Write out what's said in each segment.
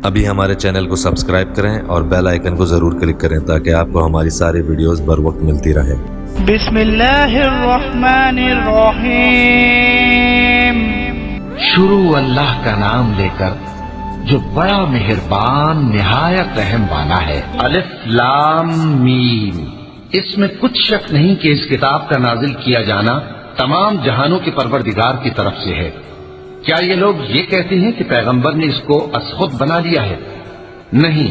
ابھی ہمارے چینل کو سبسکرائب کریں اور بیل آئیکن کو ضرور کلک کریں تاکہ آپ کو ہماری ساری ویڈیوز بر وقت ملتی رہیں۔ بسم اللہ الرحمن الرحیم۔ شروع اللہ کا نام لے کر جو بڑا مہربان نہایت رحم والا ہے۔ الف لام میم۔ اس میں کچھ شک نہیں کہ اس کتاب کا نازل کیا جانا تمام جہانوں کے پروردگار کی طرف سے ہے۔ کیا یہ لوگ یہ کہتے ہیں کہ پیغمبر نے اس کو از خود بنا لیا ہے؟ نہیں،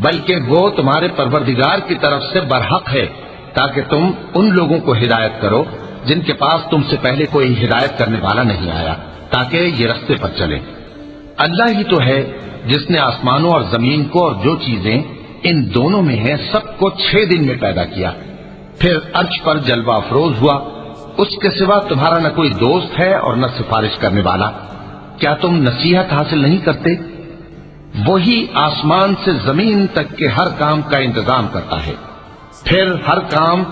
بلکہ وہ تمہارے پروردگار کی طرف سے برحق ہے تاکہ تم ان لوگوں کو ہدایت کرو جن کے پاس تم سے پہلے کوئی ہدایت کرنے والا نہیں آیا، تاکہ یہ رستے پر چلیں۔ اللہ ہی تو ہے جس نے آسمانوں اور زمین کو اور جو چیزیں ان دونوں میں ہیں سب کو 6 دن میں پیدا کیا، پھر عرش پر جلوہ افروز ہوا۔ اس کے سوا تمہارا نہ کوئی دوست ہے اور نہ سفارش کرنے والا۔ کیا تم نصیحت حاصل نہیں کرتے؟ وہی آسمان سے زمین تک کے ہر کام کا انتظام کرتا ہے، پھر ہر کام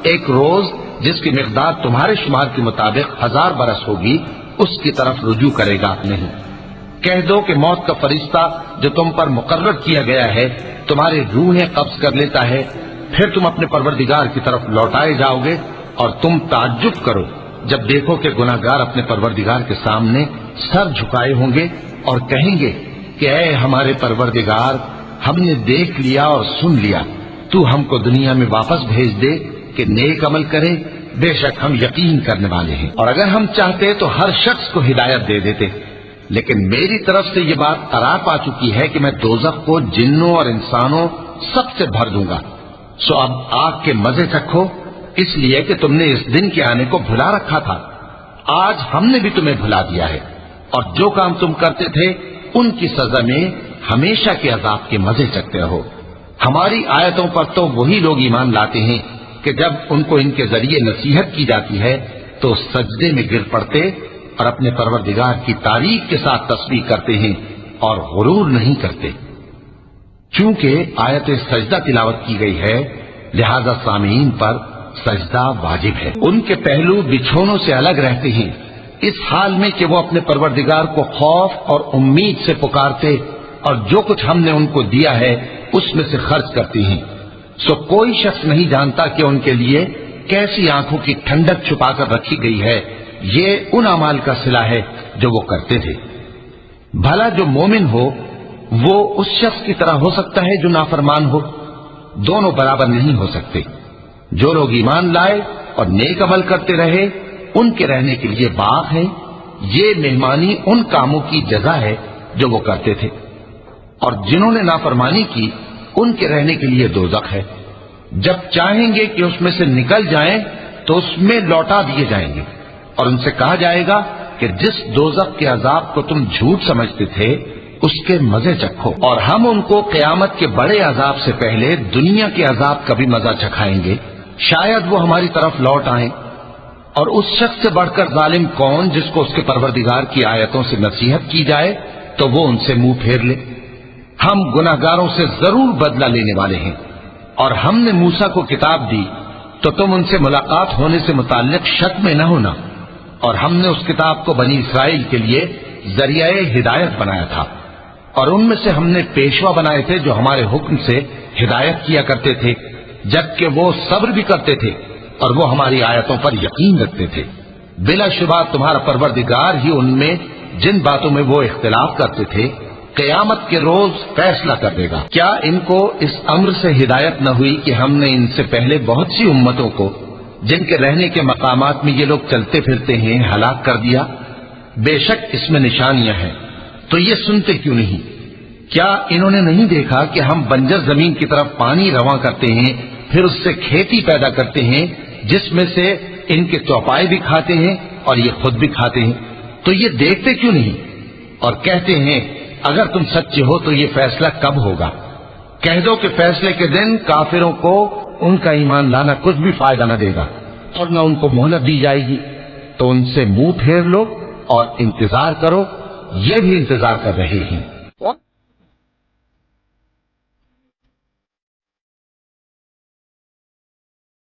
ایک روز جس کی مقدار تمہارے شمار کے مطابق 1000 برس ہوگی اس کی طرف رجوع کرے گا نہیں۔ کہہ دو کہ موت کا فرشتہ جو تم پر مقرر کیا گیا ہے تمہاری روحیں قبض کر لیتا ہے، پھر تم اپنے پروردگار کی طرف لوٹائے جاؤ گے، اور تم تعجب کرو جب دیکھو کہ گناہگار اپنے پروردگار کے سامنے سر جھکائے ہوں گے اور کہیں گے کہ اے ہمارے پروردگار، ہم نے دیکھ لیا اور سن لیا، تو ہم کو دنیا میں واپس بھیج دے کہ نیک عمل کرے، بے شک ہم یقین کرنے والے ہیں۔ اور اگر ہم چاہتے تو ہر شخص کو ہدایت دے دیتے، لیکن میری طرف سے یہ بات قرار پا چکی ہے کہ میں دوزخ کو جنوں اور انسانوں سب سے بھر دوں گا۔ سو اب آگ کے مزے چکھو، اس لیے کہ تم نے اس دن کے آنے کو بھلا رکھا تھا۔ آج ہم نے بھی تمہیں بھلا دیا ہے، اور جو کام تم کرتے تھے ان کی سزا میں ہمیشہ کے عذاب کے مزے چکتے رہو۔ ہماری آیتوں پر تو وہی لوگ ایمان لاتے ہیں کہ جب ان کو ان کے ذریعے نصیحت کی جاتی ہے تو سجدے میں گر پڑتے اور اپنے پروردگار کی تعریف کے ساتھ تسبیح کرتے ہیں اور غرور نہیں کرتے۔ چونکہ آیت سجدہ تلاوت کی گئی ہے لہذا سامعین پر سجدہ واجب ہے۔ ان کے پہلو بچھونوں سے الگ رہتے ہیں، اس حال میں کہ وہ اپنے پروردگار کو خوف اور امید سے پکارتے اور جو کچھ ہم نے ان کو دیا ہے اس میں سے خرچ کرتے ہیں۔ سو کوئی شخص نہیں جانتا کہ ان کے لیے کیسی آنکھوں کی ٹھنڈک چھپا کر رکھی گئی ہے، یہ ان اعمال کا صلہ ہے جو وہ کرتے تھے۔ بھلا جو مومن ہو وہ اس شخص کی طرح ہو سکتا ہے جو نافرمان ہو؟ دونوں برابر نہیں ہو سکتے۔ جو لوگ ایمان لائے اور نیک عمل کرتے رہے ان کے رہنے کے لیے باغ ہے، یہ مہمانی ان کاموں کی جزا ہے جو وہ کرتے تھے، اور جنہوں نے نافرمانی کی ان کے رہنے کے لیے دوزخ ہے۔ جب چاہیں گے کہ اس میں سے نکل جائیں تو اس میں لوٹا دیے جائیں گے، اور ان سے کہا جائے گا کہ جس دوزخ کے عذاب کو تم جھوٹ سمجھتے تھے اس کے مزے چکھو، اور ہم ان کو قیامت کے بڑے عذاب سے پہلے دنیا کے عذاب کا بھی مزہ چکھائیں گے، شاید وہ ہماری طرف لوٹ آئیں۔ اور اس شخص سے بڑھ کر ظالم کون جس کو اس کے پروردگار کی آیتوں سے نصیحت کی جائے تو وہ ان سے منہ پھیر لے۔ ہم گناہگاروں سے ضرور بدلہ لینے والے ہیں، اور ہم نے موسیٰ کو کتاب دی تو تم ان سے ملاقات ہونے سے متعلق شک میں نہ ہونا، اور ہم نے اس کتاب کو بنی اسرائیل کے لیے ذریعہ ہدایت بنایا تھا، اور ان میں سے ہم نے پیشوا بنائے تھے جو ہمارے حکم سے ہدایت کیا کرتے تھے، جبکہ وہ صبر بھی کرتے تھے اور وہ ہماری آیتوں پر یقین رکھتے تھے۔ بلا شبہ تمہارا پروردگار ہی ان میں جن باتوں میں وہ اختلاف کرتے تھے قیامت کے روز فیصلہ کر دے گا۔ کیا ان کو اس امر سے ہدایت نہ ہوئی کہ ہم نے ان سے پہلے بہت سی امتوں کو جن کے رہنے کے مقامات میں یہ لوگ چلتے پھرتے ہیں ہلاک کر دیا؟ بے شک اس میں نشانیاں ہیں، تو یہ سنتے کیوں نہیں؟ کیا انہوں نے نہیں دیکھا کہ ہم بنجر زمین کی طرف پانی رواں کرتے ہیں، پھر اس سے کھیتی پیدا کرتے ہیں جس میں سے ان کے چوپائے بھی کھاتے ہیں اور یہ خود بھی کھاتے ہیں؟ تو یہ دیکھتے کیوں نہیں اور کہتے ہیں اگر تم سچے ہو تو یہ فیصلہ کب ہوگا؟ کہہ دو کہ فیصلے کے دن کافروں کو ان کا ایمان لانا کچھ بھی فائدہ نہ دے گا اور نہ ان کو مہلت دی جائے گی، تو ان سے منہ پھیر لو اور انتظار کرو، یہ بھی انتظار کر رہے ہیں۔